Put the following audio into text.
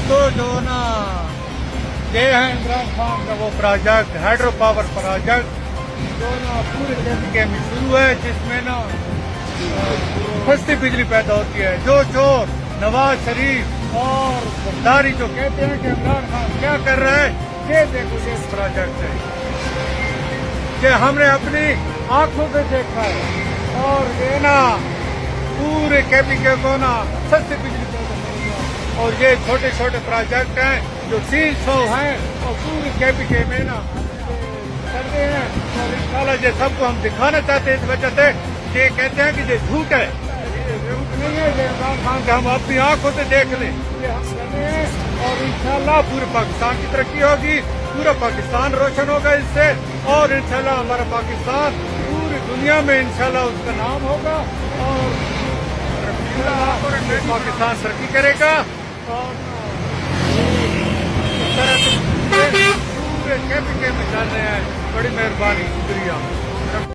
दोस्तों जो ना ये है इमरान खान का वो प्रोजेक्ट हाइड्रो पावर प्रोजेक्ट जो ना पूरे के में शुरू है, जिसमें ना सस्ती बिजली पैदा होती है। जो चोर नवाज शरीफ और गद्दारी जो कहते हैं कि इमरान खान क्या कर रहा है, ये देखो ये प्रोजेक्ट है कि हमने अपनी आंखों से देखा है। और ये ना पूरे केपीके को ना सस्ती बिजली पैदा करेगा। और ये छोटे छोटे प्रोजेक्ट हैं जो 300 हैं और पूरे केपीके में ना करते हैं। और इंशाल्लाह ये सबको हम दिखाना चाहते हैं। इस वजह से ये कहते हैं कि ये झूठ है, ये झूठ नहीं है। ये इमरान खान का हम अपनी आंखों से देख लें, ये हम कर रहे हैं। और इंशाल्लाह पूरे पाकिस्तान की तरक्की होगी, पूरा पाकिस्तान रोशन होगा इससे। और इंशाल्लाह हमारा पाकिस्तान पूरी दुनिया में इंशाल्लाह उसका नाम होगा और पाकिस्तान तरक्की करेगा। और इस तरह से पूरे केपीके में चल रहे हैं। बड़ी मेहरबानी, शुक्रिया।